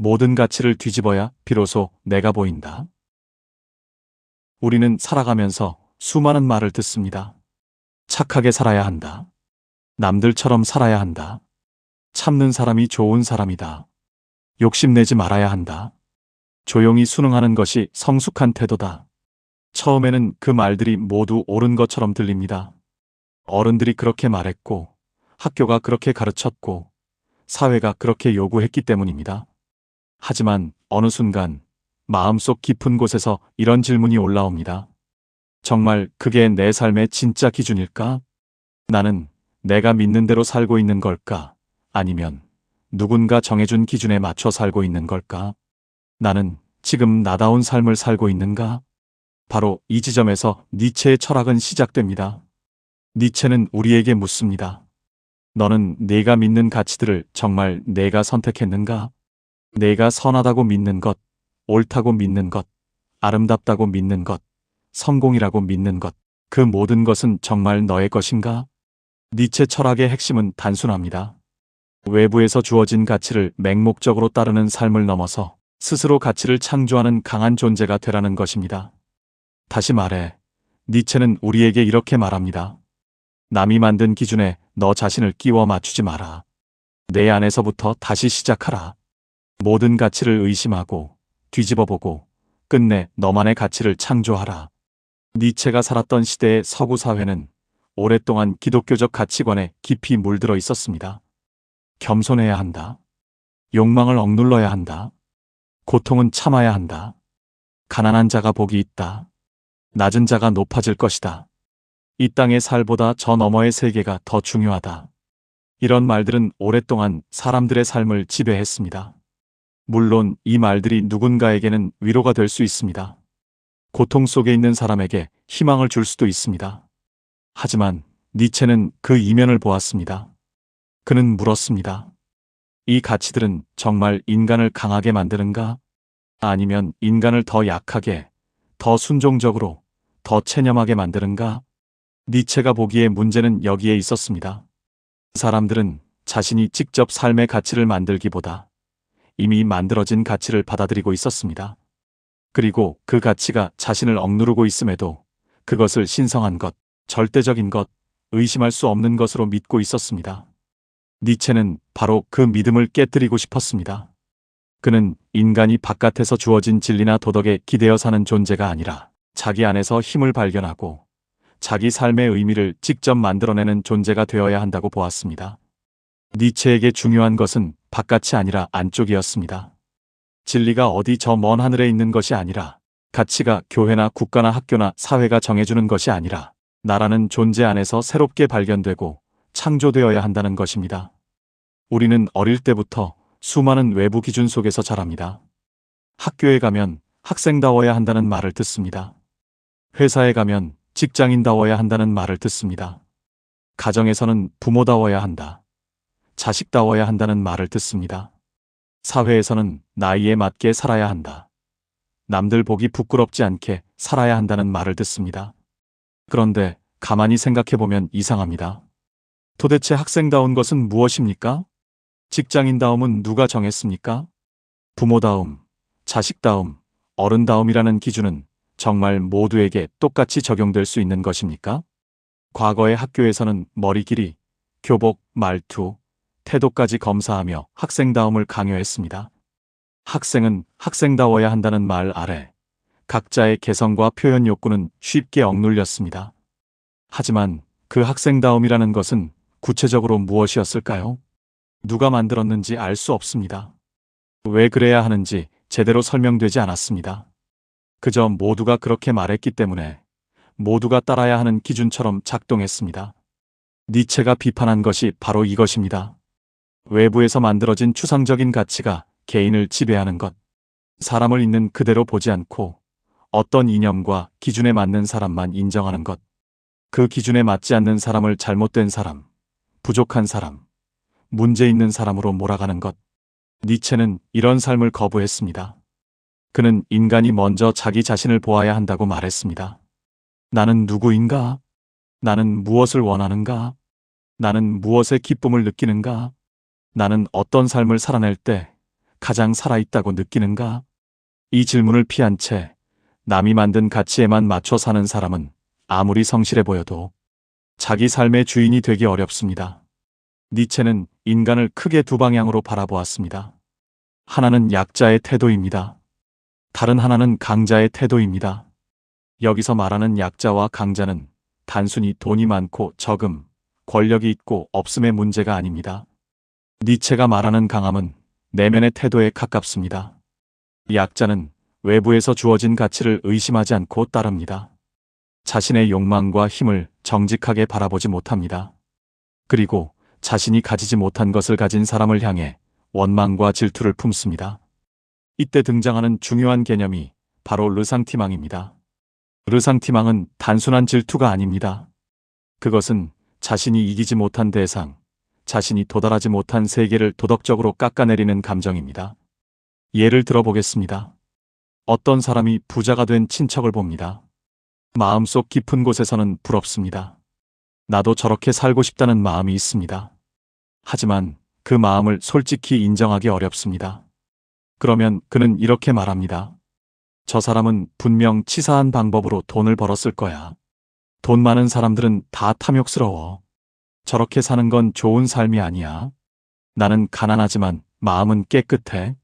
모든 가치를 뒤집어야 비로소 내가 보인다. 우리는 살아가면서 수많은 말을 듣습니다. 착하게 살아야 한다. 남들처럼 살아야 한다. 참는 사람이 좋은 사람이다. 욕심내지 말아야 한다. 조용히 순응하는 것이 성숙한 태도다. 처음에는 그 말들이 모두 옳은 것처럼 들립니다. 어른들이 그렇게 말했고, 학교가 그렇게 가르쳤고, 사회가 그렇게 요구했기 때문입니다. 하지만 어느 순간 마음속 깊은 곳에서 이런 질문이 올라옵니다. 정말 그게 내 삶의 진짜 기준일까? 나는 내가 믿는 대로 살고 있는 걸까? 아니면 누군가 정해준 기준에 맞춰 살고 있는 걸까? 나는 지금 나다운 삶을 살고 있는가? 바로 이 지점에서 니체의 철학은 시작됩니다. 니체는 우리에게 묻습니다. 너는 내가 믿는 가치들을 정말 내가 선택했는가? 내가 선하다고 믿는 것, 옳다고 믿는 것, 아름답다고 믿는 것, 성공이라고 믿는 것, 그 모든 것은 정말 너의 것인가? 니체 철학의 핵심은 단순합니다. 외부에서 주어진 가치를 맹목적으로 따르는 삶을 넘어서 스스로 가치를 창조하는 강한 존재가 되라는 것입니다. 다시 말해, 니체는 우리에게 이렇게 말합니다. 남이 만든 기준에 너 자신을 끼워 맞추지 마라. 내 안에서부터 다시 시작하라. 모든 가치를 의심하고 뒤집어보고 끝내 너만의 가치를 창조하라. 니체가 살았던 시대의 서구 사회는 오랫동안 기독교적 가치관에 깊이 물들어 있었습니다. 겸손해야 한다. 욕망을 억눌러야 한다. 고통은 참아야 한다. 가난한 자가 복이 있다. 낮은 자가 높아질 것이다. 이 땅의 살보다 저 너머의 세계가 더 중요하다. 이런 말들은 오랫동안 사람들의 삶을 지배했습니다. 물론 이 말들이 누군가에게는 위로가 될 수 있습니다. 고통 속에 있는 사람에게 희망을 줄 수도 있습니다. 하지만 니체는 그 이면을 보았습니다. 그는 물었습니다. 이 가치들은 정말 인간을 강하게 만드는가? 아니면 인간을 더 약하게, 더 순종적으로, 더 체념하게 만드는가? 니체가 보기에 문제는 여기에 있었습니다. 사람들은 자신이 직접 삶의 가치를 만들기보다 이미 만들어진 가치를 받아들이고 있었습니다. 그리고 그 가치가 자신을 억누르고 있음에도 그것을 신성한 것, 절대적인 것, 의심할 수 없는 것으로 믿고 있었습니다. 니체는 바로 그 믿음을 깨뜨리고 싶었습니다. 그는 인간이 바깥에서 주어진 진리나 도덕에 기대어 사는 존재가 아니라 자기 안에서 힘을 발견하고 자기 삶의 의미를 직접 만들어내는 존재가 되어야 한다고 보았습니다. 니체에게 중요한 것은 바깥이 아니라 안쪽이었습니다. 진리가 어디 저 먼 하늘에 있는 것이 아니라, 가치가 교회나 국가나 학교나 사회가 정해주는 것이 아니라 나라는 존재 안에서 새롭게 발견되고 창조되어야 한다는 것입니다. 우리는 어릴 때부터 수많은 외부 기준 속에서 자랍니다. 학교에 가면 학생다워야 한다는 말을 듣습니다. 회사에 가면 직장인다워야 한다는 말을 듣습니다. 가정에서는 부모다워야 한다. 자식다워야 한다는 말을 듣습니다. 사회에서는 나이에 맞게 살아야 한다. 남들 보기 부끄럽지 않게 살아야 한다는 말을 듣습니다. 그런데 가만히 생각해보면 이상합니다. 도대체 학생다운 것은 무엇입니까? 직장인다움은 누가 정했습니까? 부모다움, 자식다움, 어른다움이라는 기준은 정말 모두에게 똑같이 적용될 수 있는 것입니까? 과거의 학교에서는 머리 길이, 교복, 말투, 태도까지 검사하며 학생다움을 강요했습니다. 학생은 학생다워야 한다는 말 아래 각자의 개성과 표현 욕구는 쉽게 억눌렸습니다. 하지만 그 학생다움이라는 것은 구체적으로 무엇이었을까요? 누가 만들었는지 알 수 없습니다. 왜 그래야 하는지 제대로 설명되지 않았습니다. 그저 모두가 그렇게 말했기 때문에 모두가 따라야 하는 기준처럼 작동했습니다. 니체가 비판한 것이 바로 이것입니다. 외부에서 만들어진 추상적인 가치가 개인을 지배하는 것, 사람을 있는 그대로 보지 않고 어떤 이념과 기준에 맞는 사람만 인정하는 것, 그 기준에 맞지 않는 사람을 잘못된 사람, 부족한 사람, 문제 있는 사람으로 몰아가는 것. 니체는 이런 삶을 거부했습니다. 그는 인간이 먼저 자기 자신을 보아야 한다고 말했습니다. 나는 누구인가? 나는 무엇을 원하는가? 나는 무엇에 기쁨을 느끼는가? 나는 어떤 삶을 살아낼 때 가장 살아있다고 느끼는가? 이 질문을 피한 채 남이 만든 가치에만 맞춰 사는 사람은 아무리 성실해 보여도 자기 삶의 주인이 되기 어렵습니다. 니체는 인간을 크게 두 방향으로 바라보았습니다. 하나는 약자의 태도입니다. 다른 하나는 강자의 태도입니다. 여기서 말하는 약자와 강자는 단순히 돈이 많고 적음, 권력이 있고 없음의 문제가 아닙니다. 니체가 말하는 강함은 내면의 태도에 가깝습니다. 약자는 외부에서 주어진 가치를 의심하지 않고 따릅니다. 자신의 욕망과 힘을 정직하게 바라보지 못합니다. 그리고 자신이 가지지 못한 것을 가진 사람을 향해 원망과 질투를 품습니다. 이때 등장하는 중요한 개념이 바로 르상티망입니다. 르상티망은 단순한 질투가 아닙니다. 그것은 자신이 이기지 못한 대상, 자신이 도달하지 못한 세계를 도덕적으로 깎아내리는 감정입니다. 예를 들어보겠습니다. 어떤 사람이 부자가 된 친척을 봅니다. 마음속 깊은 곳에서는 부럽습니다. 나도 저렇게 살고 싶다는 마음이 있습니다. 하지만 그 마음을 솔직히 인정하기 어렵습니다. 그러면 그는 이렇게 말합니다. 저 사람은 분명 치사한 방법으로 돈을 벌었을 거야. 돈 많은 사람들은 다 탐욕스러워. 저렇게 사는 건 좋은 삶이 아니야. 나는 가난하지만 마음은 깨끗해.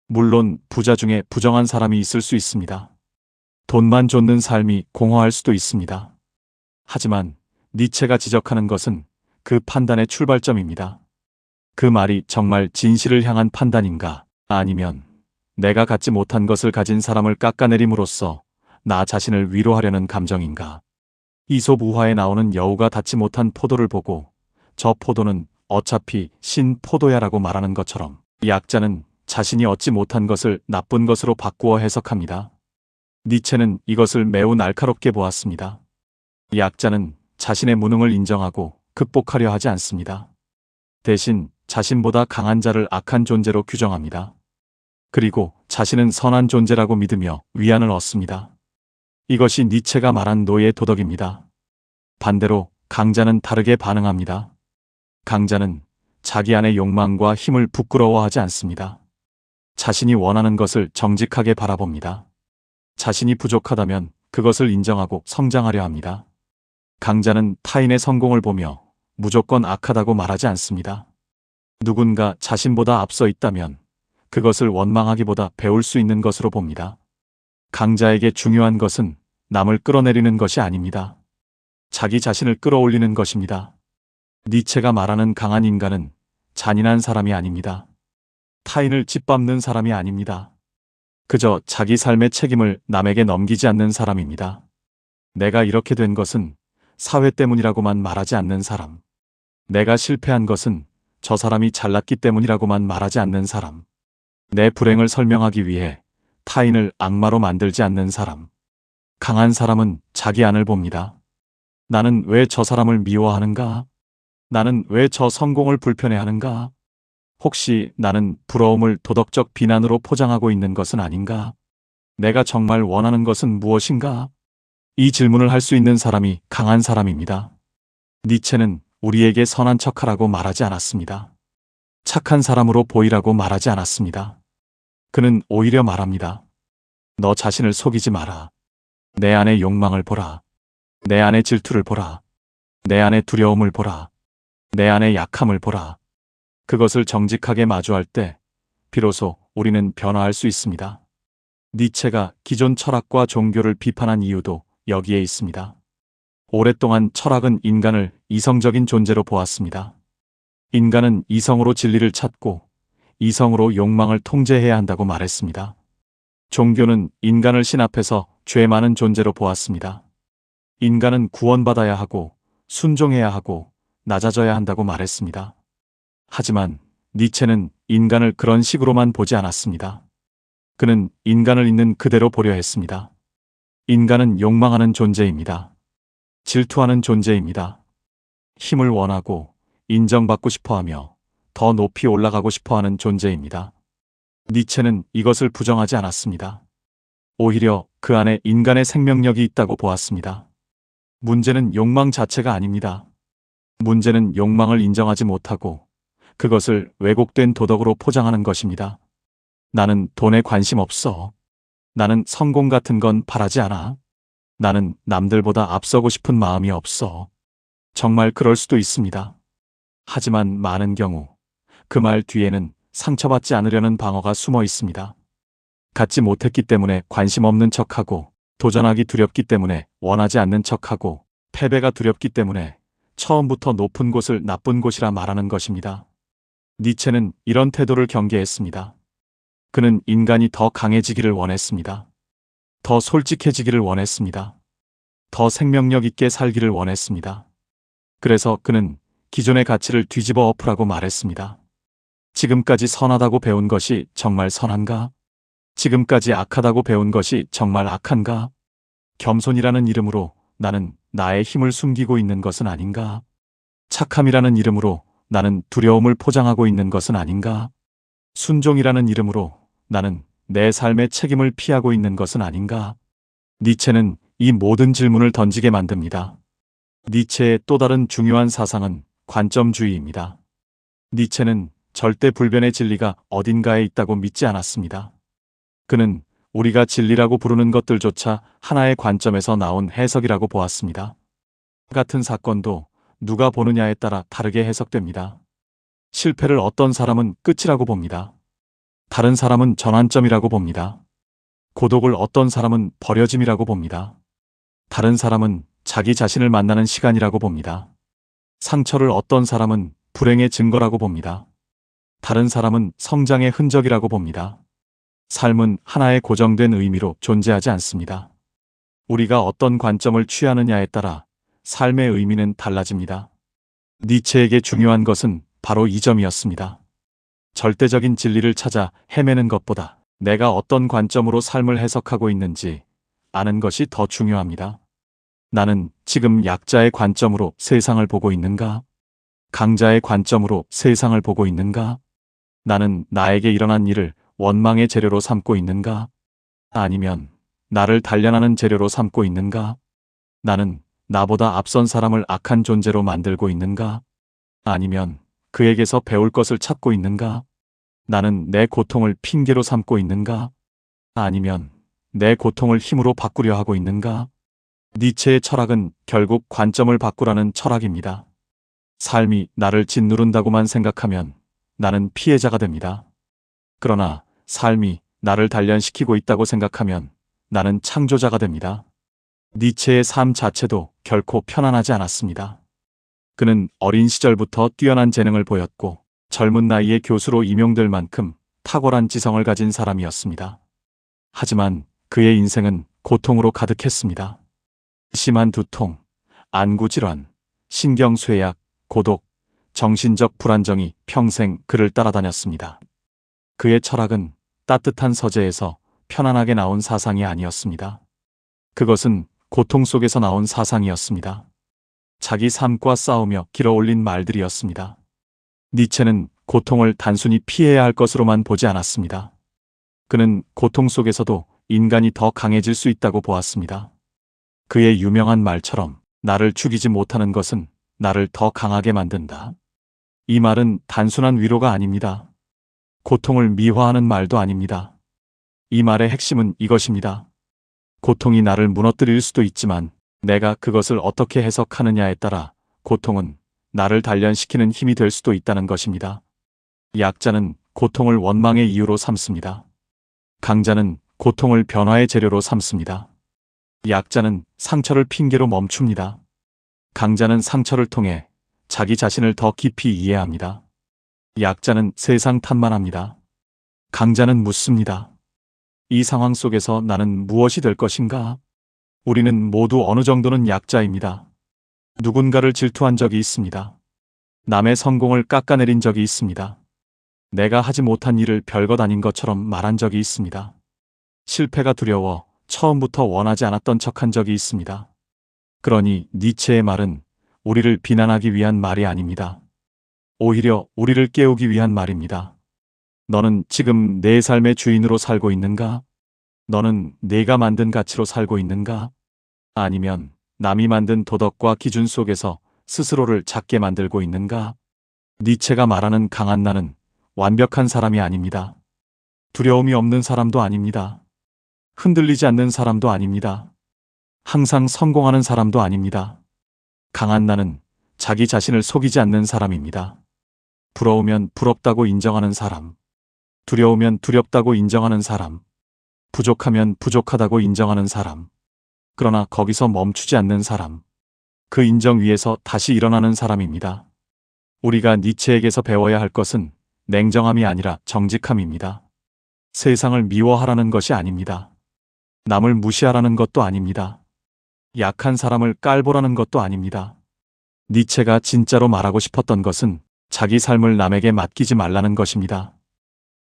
물론 부자 중에 부정한 사람이 있을 수 있습니다. 돈만 쫓는 삶이 공허할 수도 있습니다. 하지만 니체가 지적하는 것은 그 판단의 출발점입니다. 그 말이 정말 진실을 향한 판단인가, 아니면 내가 갖지 못한 것을 가진 사람을 깎아내림으로써 나 자신을 위로하려는 감정인가. 이솝 우화에 나오는 여우가 닿지 못한 포도를 보고 저 포도는 어차피 신포도야라고 말하는 것처럼 약자는 자신이 얻지 못한 것을 나쁜 것으로 바꾸어 해석합니다. 니체는 이것을 매우 날카롭게 보았습니다. 약자는 자신의 무능을 인정하고 극복하려 하지 않습니다. 대신 자신보다 강한 자를 악한 존재로 규정합니다. 그리고 자신은 선한 존재라고 믿으며 위안을 얻습니다. 이것이 니체가 말한 노예 도덕입니다. 반대로 강자는 다르게 반응합니다. 강자는 자기 안의 욕망과 힘을 부끄러워하지 않습니다. 자신이 원하는 것을 정직하게 바라봅니다. 자신이 부족하다면 그것을 인정하고 성장하려 합니다. 강자는 타인의 성공을 보며 무조건 악하다고 말하지 않습니다. 누군가 자신보다 앞서 있다면 그것을 원망하기보다 배울 수 있는 것으로 봅니다. 강자에게 중요한 것은 남을 끌어내리는 것이 아닙니다. 자기 자신을 끌어올리는 것입니다. 니체가 말하는 강한 인간은 잔인한 사람이 아닙니다. 타인을 짓밟는 사람이 아닙니다. 그저 자기 삶의 책임을 남에게 넘기지 않는 사람입니다. 내가 이렇게 된 것은 사회 때문이라고만 말하지 않는 사람. 내가 실패한 것은 저 사람이 잘났기 때문이라고만 말하지 않는 사람. 내 불행을 설명하기 위해 타인을 악마로 만들지 않는 사람. 강한 사람은 자기 안을 봅니다. 나는 왜 저 사람을 미워하는가? 나는 왜 저 성공을 불편해하는가? 혹시 나는 부러움을 도덕적 비난으로 포장하고 있는 것은 아닌가? 내가 정말 원하는 것은 무엇인가? 이 질문을 할 수 있는 사람이 강한 사람입니다. 니체는 우리에게 선한 척하라고 말하지 않았습니다. 착한 사람으로 보이라고 말하지 않았습니다. 그는 오히려 말합니다. 너 자신을 속이지 마라. 내 안의 욕망을 보라. 내 안의 질투를 보라. 내 안의 두려움을 보라. 내 안의 약함을 보라. 그것을 정직하게 마주할 때 비로소 우리는 변화할 수 있습니다. 니체가 기존 철학과 종교를 비판한 이유도 여기에 있습니다. 오랫동안 철학은 인간을 이성적인 존재로 보았습니다. 인간은 이성으로 진리를 찾고 이성으로 욕망을 통제해야 한다고 말했습니다. 종교는 인간을 신 앞에서 죄 많은 존재로 보았습니다. 인간은 구원받아야 하고 순종해야 하고 낮아져야 한다고 말했습니다. 하지만 니체는 인간을 그런 식으로만 보지 않았습니다. 그는 인간을 있는 그대로 보려 했습니다. 인간은 욕망하는 존재입니다. 질투하는 존재입니다. 힘을 원하고 인정받고 싶어하며 더 높이 올라가고 싶어하는 존재입니다. 니체는 이것을 부정하지 않았습니다. 오히려 그 안에 인간의 생명력이 있다고 보았습니다. 문제는 욕망 자체가 아닙니다. 문제는 욕망을 인정하지 못하고 그것을 왜곡된 도덕으로 포장하는 것입니다. 나는 돈에 관심 없어. 나는 성공 같은 건 바라지 않아. 나는 남들보다 앞서고 싶은 마음이 없어. 정말 그럴 수도 있습니다. 하지만 많은 경우 그 말 뒤에는 상처받지 않으려는 방어가 숨어 있습니다. 갖지 못했기 때문에 관심 없는 척하고, 도전하기 두렵기 때문에 원하지 않는 척하고, 패배가 두렵기 때문에 처음부터 높은 곳을 나쁜 곳이라 말하는 것입니다. 니체는 이런 태도를 경계했습니다. 그는 인간이 더 강해지기를 원했습니다. 더 솔직해지기를 원했습니다. 더 생명력 있게 살기를 원했습니다. 그래서 그는 기존의 가치를 뒤집어 엎으라고 말했습니다. 지금까지 선하다고 배운 것이 정말 선한가? 지금까지 악하다고 배운 것이 정말 악한가? 겸손이라는 이름으로 나는 나의 힘을 숨기고 있는 것은 아닌가? 착함이라는 이름으로 나는 두려움을 포장하고 있는 것은 아닌가? 순종이라는 이름으로 나는 내 삶의 책임을 피하고 있는 것은 아닌가? 니체는 이 모든 질문을 던지게 만듭니다. 니체의 또 다른 중요한 사상은 관점주의입니다. 니체는 절대 불변의 진리가 어딘가에 있다고 믿지 않았습니다. 그는 우리가 진리라고 부르는 것들조차 하나의 관점에서 나온 해석이라고 보았습니다. 같은 사건도 누가 보느냐에 따라 다르게 해석됩니다. 실패를 어떤 사람은 끝이라고 봅니다. 다른 사람은 전환점이라고 봅니다. 고독을 어떤 사람은 버려짐이라고 봅니다. 다른 사람은 자기 자신을 만나는 시간이라고 봅니다. 상처를 어떤 사람은 불행의 증거라고 봅니다. 다른 사람은 성장의 흔적이라고 봅니다. 삶은 하나의 고정된 의미로 존재하지 않습니다. 우리가 어떤 관점을 취하느냐에 따라 삶의 의미는 달라집니다. 니체에게 중요한 것은 바로 이 점이었습니다. 절대적인 진리를 찾아 헤매는 것보다 내가 어떤 관점으로 삶을 해석하고 있는지 아는 것이 더 중요합니다. 나는 지금 약자의 관점으로 세상을 보고 있는가? 강자의 관점으로 세상을 보고 있는가? 나는 나에게 일어난 일을 원망의 재료로 삼고 있는가? 아니면 나를 단련하는 재료로 삼고 있는가? 나는 나보다 앞선 사람을 악한 존재로 만들고 있는가? 아니면 그에게서 배울 것을 찾고 있는가? 나는 내 고통을 핑계로 삼고 있는가? 아니면 내 고통을 힘으로 바꾸려 하고 있는가? 니체의 철학은 결국 관점을 바꾸라는 철학입니다. 삶이 나를 짓누른다고만 생각하면 나는 피해자가 됩니다. 그러나 삶이 나를 단련시키고 있다고 생각하면 나는 창조자가 됩니다. 니체의 삶 자체도 결코 편안하지 않았습니다. 그는 어린 시절부터 뛰어난 재능을 보였고 젊은 나이에 교수로 임용될 만큼 탁월한 지성을 가진 사람이었습니다. 하지만 그의 인생은 고통으로 가득했습니다. 심한 두통, 안구질환, 신경쇠약, 고독, 정신적 불안정이 평생 그를 따라다녔습니다. 그의 철학은 따뜻한 서재에서 편안하게 나온 사상이 아니었습니다. 그것은 고통 속에서 나온 사상이었습니다. 자기 삶과 싸우며 길어올린 말들이었습니다. 니체는 고통을 단순히 피해야 할 것으로만 보지 않았습니다. 그는 고통 속에서도 인간이 더 강해질 수 있다고 보았습니다. 그의 유명한 말처럼 나를 죽이지 못하는 것은 나를 더 강하게 만든다. 이 말은 단순한 위로가 아닙니다. 고통을 미화하는 말도 아닙니다. 이 말의 핵심은 이것입니다. 고통이 나를 무너뜨릴 수도 있지만 내가 그것을 어떻게 해석하느냐에 따라 고통은 나를 단련시키는 힘이 될 수도 있다는 것입니다. 약자는 고통을 원망의 이유로 삼습니다. 강자는 고통을 변화의 재료로 삼습니다. 약자는 상처를 핑계로 멈춥니다. 강자는 상처를 통해 자기 자신을 더 깊이 이해합니다. 약자는 세상 탓만 합니다. 강자는 묻습니다. 이 상황 속에서 나는 무엇이 될 것인가? 우리는 모두 어느 정도는 약자입니다. 누군가를 질투한 적이 있습니다. 남의 성공을 깎아내린 적이 있습니다. 내가 하지 못한 일을 별것 아닌 것처럼 말한 적이 있습니다. 실패가 두려워 처음부터 원하지 않았던 척한 적이 있습니다. 그러니 니체의 말은 우리를 비난하기 위한 말이 아닙니다. 오히려 우리를 깨우기 위한 말입니다. 너는 지금 내 삶의 주인으로 살고 있는가? 너는 내가 만든 가치로 살고 있는가? 아니면 남이 만든 도덕과 기준 속에서 스스로를 작게 만들고 있는가? 니체가 말하는 강한 나는 완벽한 사람이 아닙니다. 두려움이 없는 사람도 아닙니다. 흔들리지 않는 사람도 아닙니다. 항상 성공하는 사람도 아닙니다. 강한 나는 자기 자신을 속이지 않는 사람입니다. 부러우면 부럽다고 인정하는 사람, 두려우면 두렵다고 인정하는 사람, 부족하면 부족하다고 인정하는 사람, 그러나 거기서 멈추지 않는 사람, 그 인정 위에서 다시 일어나는 사람입니다. 우리가 니체에게서 배워야 할 것은 냉정함이 아니라 정직함입니다. 세상을 미워하라는 것이 아닙니다. 남을 무시하라는 것도 아닙니다. 약한 사람을 깔보라는 것도 아닙니다. 니체가 진짜로 말하고 싶었던 것은 자기 삶을 남에게 맡기지 말라는 것입니다.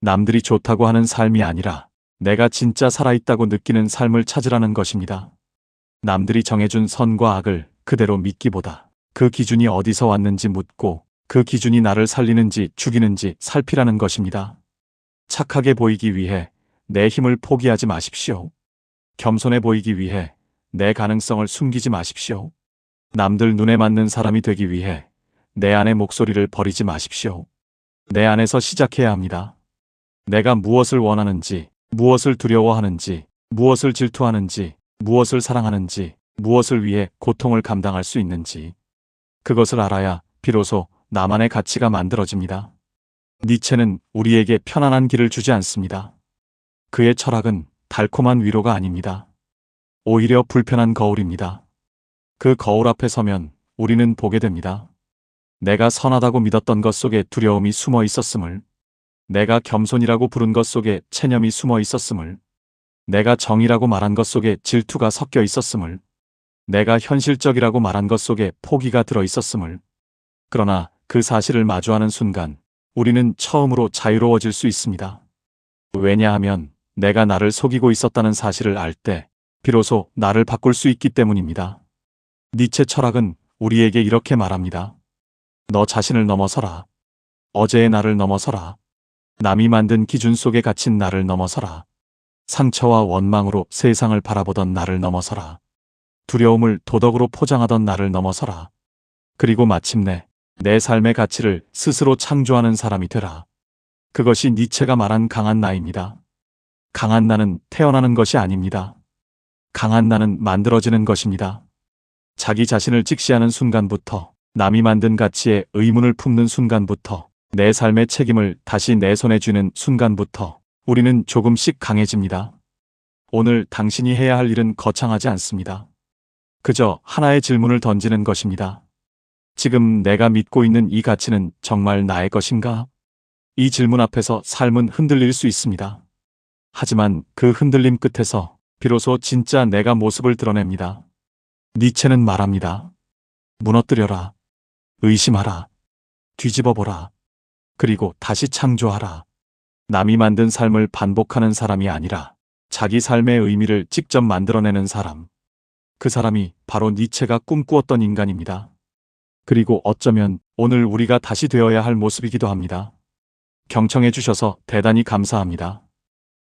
남들이 좋다고 하는 삶이 아니라 내가 진짜 살아있다고 느끼는 삶을 찾으라는 것입니다. 남들이 정해준 선과 악을 그대로 믿기보다 그 기준이 어디서 왔는지 묻고 그 기준이 나를 살리는지 죽이는지 살피라는 것입니다. 착하게 보이기 위해 내 힘을 포기하지 마십시오. 겸손해 보이기 위해 내 가능성을 숨기지 마십시오. 남들 눈에 맞는 사람이 되기 위해 내 안의 목소리를 버리지 마십시오. 내 안에서 시작해야 합니다. 내가 무엇을 원하는지, 무엇을 두려워하는지, 무엇을 질투하는지, 무엇을 사랑하는지, 무엇을 위해 고통을 감당할 수 있는지, 그것을 알아야 비로소 나만의 가치가 만들어집니다. 니체는 우리에게 편안한 길을 주지 않습니다. 그의 철학은 달콤한 위로가 아닙니다. 오히려 불편한 거울입니다. 그 거울 앞에 서면 우리는 보게 됩니다. 내가 선하다고 믿었던 것 속에 두려움이 숨어 있었음을, 내가 겸손이라고 부른 것 속에 체념이 숨어 있었음을, 내가 정의라고 말한 것 속에 질투가 섞여 있었음을, 내가 현실적이라고 말한 것 속에 포기가 들어 있었음을. 그러나 그 사실을 마주하는 순간 우리는 처음으로 자유로워질 수 있습니다. 왜냐하면 내가 나를 속이고 있었다는 사실을 알 때 비로소 나를 바꿀 수 있기 때문입니다. 니체 철학은 우리에게 이렇게 말합니다. 너 자신을 넘어서라. 어제의 나를 넘어서라. 남이 만든 기준 속에 갇힌 나를 넘어서라. 상처와 원망으로 세상을 바라보던 나를 넘어서라. 두려움을 도덕으로 포장하던 나를 넘어서라. 그리고 마침내 내 삶의 가치를 스스로 창조하는 사람이 되라. 그것이 니체가 말한 강한 나입니다. 강한 나는 태어나는 것이 아닙니다. 강한 나는 만들어지는 것입니다. 자기 자신을 직시하는 순간부터, 남이 만든 가치에 의문을 품는 순간부터, 내 삶의 책임을 다시 내 손에 쥐는 순간부터 우리는 조금씩 강해집니다. 오늘 당신이 해야 할 일은 거창하지 않습니다. 그저 하나의 질문을 던지는 것입니다. 지금 내가 믿고 있는 이 가치는 정말 나의 것인가? 이 질문 앞에서 삶은 흔들릴 수 있습니다. 하지만 그 흔들림 끝에서 비로소 진짜 내가 모습을 드러냅니다. 니체는 말합니다. 무너뜨려라. 의심하라. 뒤집어보라. 그리고 다시 창조하라. 남이 만든 삶을 반복하는 사람이 아니라 자기 삶의 의미를 직접 만들어내는 사람. 그 사람이 바로 니체가 꿈꾸었던 인간입니다. 그리고 어쩌면 오늘 우리가 다시 되어야 할 모습이기도 합니다. 경청해 주셔서 대단히 감사합니다.